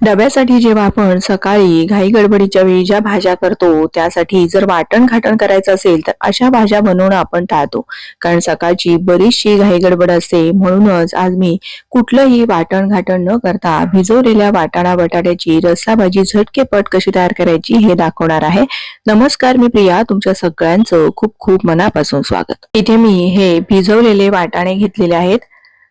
डब्यासाठी जेव्हा आपण सकाळी घाई गडबडीच्या वेळी ज्या भाज्या करतो त्यासाठी जर वाटण घाटण करायचं असेल तर अशा भाज्या बनवणं आपण टाळतो. कारण सकाळची बरीचशी घाई गडबड असते. म्हणूनच आज मी कुठलंही वाटण घाटण न करता भिजवलेल्या वाटाणा बटाट्याची रस्सा भाजी झटकेपट कशी तयार करायची हे दाखवणार आहे. नमस्कार, मी प्रिया, तुमच्या सगळ्यांचं खूप खूप मनापासून स्वागत. इथे मी हे भिजवलेले वाटाणे घेतलेले आहेत.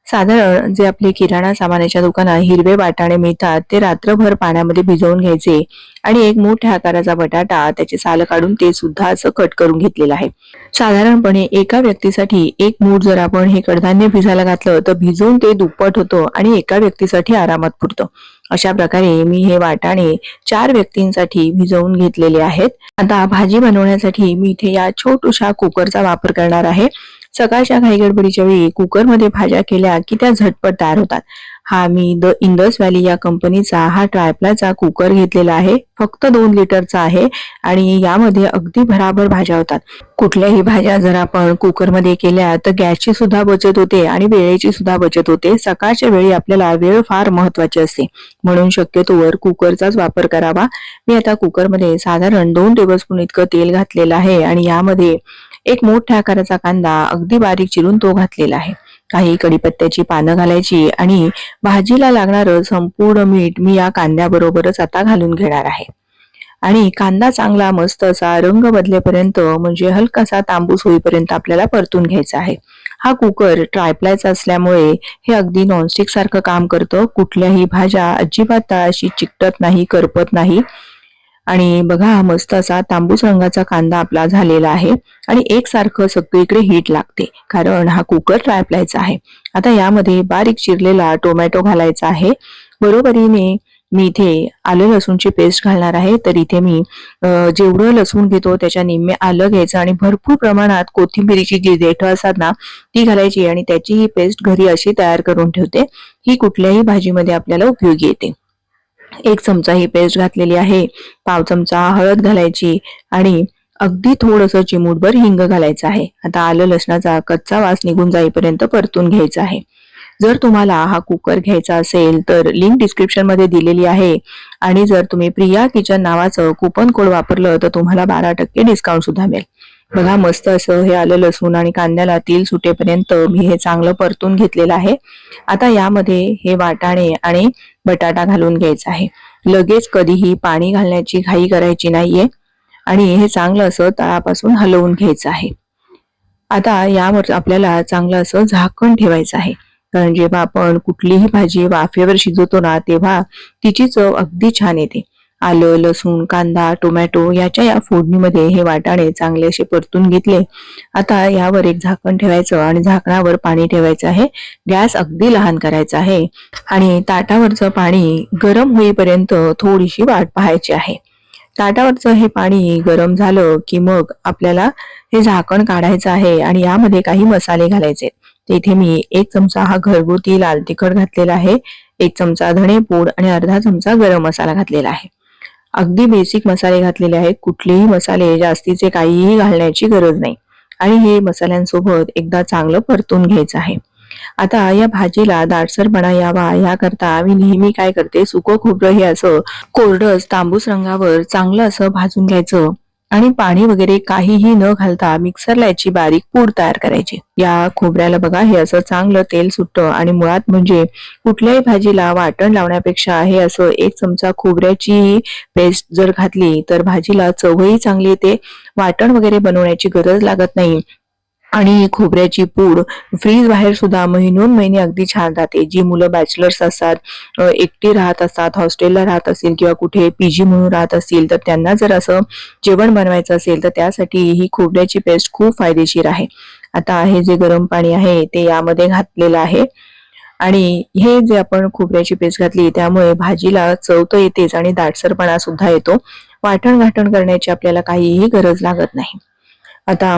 साधारण जे आपले किराणा सामानाच्या दुकानात हिरवे वाटाणे मिळतात ते रात्रभर पाण्यामध्ये भिजवून घ्यायचे आणि एक मोठ्या आकाराचा बटाटा त्याचे साल काढून ते सुद्धा असं कट करून घेतलेलं आहे. साधारणपणे एका व्यक्तीसाठी एक मूठ जर आपण हे कडधान्य भिजायला घातलं तर भिजवून ते दुप्पट होतं आणि एका व्यक्तीसाठी आरामात पुरतं. अशा प्रकारे मी हे वाटाणे 4 व्यक्तींसाठी भिजवून घेतलेले आहेत. आता भाजी बनवण्यासाठी मी इथे या छोट्याशा कुकरचा वापर करणार आहे. सकाळच्या घाईगडबडीच्या वेळी कुकरमध्ये भाज्या केल्या की त्या झटपट तयार होतात. हा मी द इंडस व्हॅली या कंपनीचा हा ट्रायप्लायचा कुकर घेतलेला आहे. फक्त 2 लिटरचा आहे आणि यामध्ये अगदी भराभर भाज्या होतात. कुठल्याही भाज्या जर आपण कुकरमध्ये केल्या तर गॅसची सुद्धा बचत होते आणि वेळेची सुद्धा बचत होते. सकाळच्या वेळी आपल्याला वेळ फार महत्वाची असते, म्हणून शक्यतोवर कुकरचाच वापर करावा. मी आता कुकरमध्ये साधारण 2 टेबलस्पून इतकं तेल घातलेलं आहे आणि यामध्ये एक मोठ्या आकाराचा कांदा अगदी बारीक चिरून तो घातलेला आहे. काही कढीपत्त्याची पानं घालायची आणि भाजीला लागणारं संपूर्ण मीठ मी या कांद्याबरोबरच आता घालून घेणार आहे. आणि कांदा चांगला मस्त असा रंग बदलेपर्यंत म्हणजे हलकासा तांबूस होईपर्यंत आपल्याला परतून घ्यायचा आहे. हा कुकर ट्रायप्लायचा असल्यामुळे हे अगदी नॉनस्टिक सारखं काम करतं. कुठल्याही भाज्या अजिबात तळाशी चिकटत नाही, करपत नाही. आणि बघा, मस्त असा तांबूस रंगाचा कांदा आपला झालेला आहे आणि एकसारखं सगळीकडे हीट लागते कारण हा कुकर ट्रायप्लायचा आहे. आता यामध्ये बारीक चिरलेला टोमॅटो घालायचा आहे. बरोबरीने मी इथे आलं लसूणची पेस्ट घालणार आहे. तर इथे मी जेवढं लसूण घेतो त्याच्या निम्मे आलं घ्यायचं आणि भरपूर प्रमाणात कोथिंबिरीची जी देठं असतात ना ती घालायची आणि त्याची ही पेस्ट घरी अशी तयार करून ठेवते. ही कुठल्याही भाजीमध्ये आपल्याला उपयोगी येते. 1 चमचा ही पेस्ट घातलेली आहे. पाव चमचा हळद घालायची आणि अगदी थोडंसं चिमूटभर हिंग घालायचं आहे. आता आलं लसणाचा कच्चा वास निघून जाईपर्यंत परतून घ्यायचा आहे. जर तुम्हाला हा कुकर घ्यायचा असेल तर लिंक डिस्क्रिप्शन मध्ये दिलेली आहे आणि जर तुम्ही प्रिया किचन नावाचं कुपन कोड वापरलं तर तुम्हाला 12% डिस्काउंट सुद्धा मिळेल. बघा, मस्त असं हे आलं लसूण आणि कांद्याला तेल सुटेपर्यंत मी हे चांगलं परतून घेतलेलं आहे. आता यामध्ये हे वाटाणे आणि बटाटा घालून घ्यायचा आहे. लगेच कधीही पाणी घालण्याची घाई करायची नाहीये आणि हे चांगलं असं तळापासून हलवून घ्यायचं आहे. आता यावर आपल्याला चांगलं असं झाकण ठेवायचं आहे कारण जेव्हा आपण कुठलीही भाजी वाफेवर शिजवतो ना तेव्हा तिची चव अगदी छान येते. आलं लसूण कांदा टोमॅटो याच्या या फोडणीमध्ये हे वाटाणे चांगले असे परतून घेतले. आता यावर एक झाकण ठेवायचं आणि झाकणावर पाणी ठेवायचं आहे. गॅस अगदी लहान करायचा आहे आणि ताटावरचं पाणी गरम होईपर्यंत थोडीशी वाट पाहायची आहे. ताटावरचं हे पाणी गरम झालं की मग आपल्याला हे झाकण काढायचं आहे आणि यामध्ये काही मसाले घालायचे. इथे मी 1 चमचा हा घरगुती लाल तिखट घातलेला आहे. 1 चमचा धणेपूड आणि अर्धा चमचा गरम मसाला घातलेला आहे. अगदी बेसिक मसाले घातलेले आहेत. कुठलेही मसाले जास्तीचे काहीही घालण्याची गरज नाही आणि हे मसाल्यांसोबत एकदा चांगलं परतून घ्यायचं आहे. आता या भाजीला दाटसरपणा यावा याकरता मी नेहमी काय करते, सुकं खोबरं हे असं कोरडस तांबूस रंगावर चांगलं असं भाजून घ्यायचं आणि पाणी वगैरे काहीही न घालता मिक्सरला याची बारीक पूड तयार करायची. या खोबऱ्याला बघा हे असं चांगलं तेल सुटतं आणि मुळात म्हणजे कुठल्याही भाजीला वाटण लावण्यापेक्षा हे असं 1 चमचा खोबऱ्याची पेस्ट जर घातली तर भाजीला चवही चांगली येते. वाटण वगैरे बनवण्याची गरज लागत नाही आणि खोबऱ्याची पूड फ्रीज बाहेर सुद्धा महिनोन महिने अगदी छान राहते. जी मुलं बॅचलर्स असतात, एकटी राहत असतात, हॉस्टेलला राहत असतील किंवा कुठे पीजी म्हणून राहत असतील तर त्यांना जर असं जेवण बनवायचं असेल तर त्यासाठी ही खोबऱ्याची पेस्ट खूप फायदेशीर आहे. आता हे जे गरम पाणी आहे ते यामध्ये घातलेलं आहे आणि हे जे आपण खोबऱ्याची पेस्ट घातली त्यामुळे भाजीला चव तर येतेच आणि दाटसरपणा सुद्धा येतो. वाटण घाटण करण्याची आपल्याला काहीही गरज लागत नाही. आता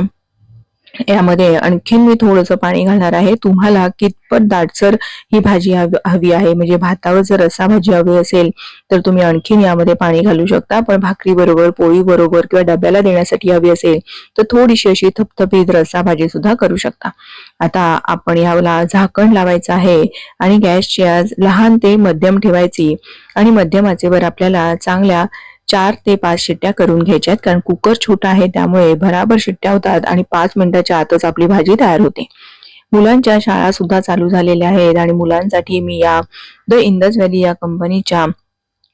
यामध्ये आणखीन मी थोडंसं पाणी घालणार आहे. तुम्हाला कितपत दाटसर ही भाजी हवी आहे, म्हणजे भातावर जर रस्सा भाजी हवी असेल तर तुम्ही आणखीन यामध्ये पाणी घालू शकता. पण भाकरी बरोबर, पोळी बरोबर किंवा डब्याला देण्यासाठी हवी असेल तर थोडीशी अशी थपथपीत रस्सा भाजी सुद्धा करू शकता. आता आपण याला झाकण लावायचं आहे आणि गॅसची आज लहान ते मध्यम ठेवायची आणि मध्यम आचेवर आपल्याला चांगल्या 4 ते 5 शिट्ट्या करून घ्यायच्यात. कारण कुकर छोटा आहे त्यामुळे भराभर शिट्ट्या होतात आणि 5 मिनिटाच्या आतच आपली भाजी तयार होते. मुलांच्या शाळा सुद्धा चालू झालेल्या आहेत आणि मुलांसाठी मी या द इंडस व्हॅली या कंपनीच्या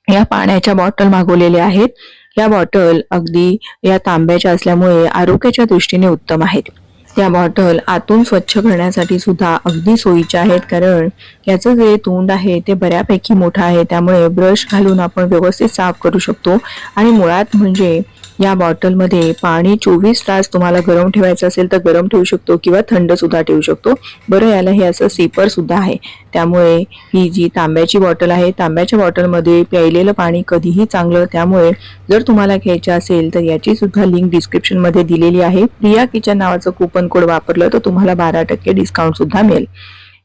या पाण्याच्या बॉटल मागवलेल्या आहेत. या बॉटल अगदी या तांब्याच्या असल्यामुळे आरोग्याच्या दृष्टीने उत्तम आहेत. या बॉटल आतून स्वच्छ करण्यासाठी सुद्धा अगदी सोयीच्या आहेत. कारण याचं जे तोंड आहे ते बऱ्यापैकी मोठं आहे त्यामुळे ब्रश घालून आपण व्यवस्थित साफ करू शकतो. आणि मुळात म्हणजे या बॉटलमध्ये पाणी 24 तास तुम्हाला गरम ठेवायचं असेल तर गरम ठेवू शकतो किंवा थंड सुद्धा ठेवू शकतो. बरं, याला हे असं सिपर सुद्धा आहे. त्यामुळे ही जी तांब्याची बॉटल आहे, तांब्याच्या बॉटलमध्ये प्यायलेलं पाणी कधीही चांगलं. त्यामुळे जर तुम्हाला घ्यायचं असेल तर याची सुद्धा लिंक डिस्क्रिप्शन मध्ये दिलेली आहे. प्रिया किचन नावाचं कुपन कोड वापरलं तर तुम्हाला 12% डिस्काउंट सुद्धा मिळेल.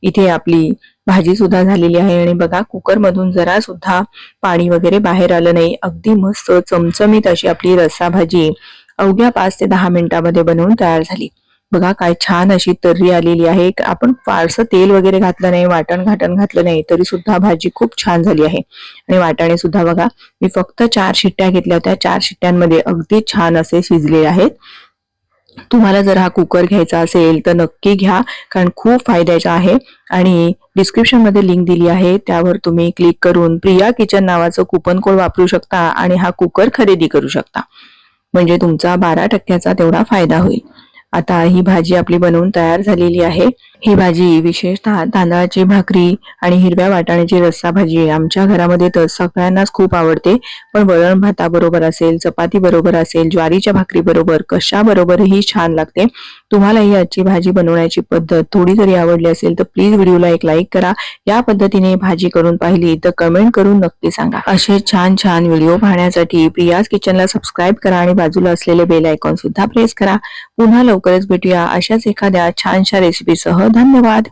इथे आपली भाजी सुद्धा झालेली आहे आणि बघा कुकर मधून जरा सुद्धा पाणी वगैरे बाहेर आलं नाही. अगदी मस्त चमचमीत अशी आपली रस्सा भाजी अवघ्या 5 ते 10 मिनिटांमध्ये बनवून तयार झाली. बघा काय छान अशी तर्री आलेली आहे. आपण फारसं तेल वगैरे घातलं नाही, वाटण घाटण घातलं नाही तरी सुद्धा भाजी खूप छान झाली आहे. आणि वाटाणे सुद्धा बघा मी फक्त 4 शिट्ट्या घेतल्या होत्या. 4 शिट्ट्यांमध्ये अगदी छान असे शिजले आहेत. तुम्हाला जर हा कुकर घ्यायचा असेल तर नक्की घ्या, कारण खूप फायद्याचा आहे. आणि डिस्क्रिप्शन मध्ये लिंक दिली आहे त्यावर तुम्ही क्लिक करून प्रिया किचन नावाचं कुपन कोड वापरू शकता आणि हा कुकर खरेदी करू शकता. म्हणजे तुमचा 12%चा तेवढा फायदा होईल. आता ही भाजी आपली बनवून तयार झालेली आहे. ही भाजी विशेषतः तांदळाची भाकरी आणि हिरव्या वाटाण्याची रस्सा भाजी आमच्या घरामध्ये तर सगळ्यांनाच खूप आवडते. पण वरण भाताबरोबर असेल, चपाती बरोबर असेल, ज्वारीच्या भाकरी बरोबर, कशा बरोबरही छान लागते. तुम्हाला ही आजची भाजी बनवण्याची पद्धत थोडी जरी आवडली असेल तर प्लीज व्हिडिओला एक लाईक करा. या पद्धतीने भाजी करून पाहिली तर कमेंट करून नक्की सांगा. असे छान छान व्हिडिओ पाहण्यासाठी प्रियाज किचनला सबस्क्राईब करा आणि बाजूला असलेले बेल आयकॉन सुद्धा प्रेस करा. पुन्हा लवकरच भेटूया अशाच एखाद्या छानशा रेसिपीसह. धन्यवाद.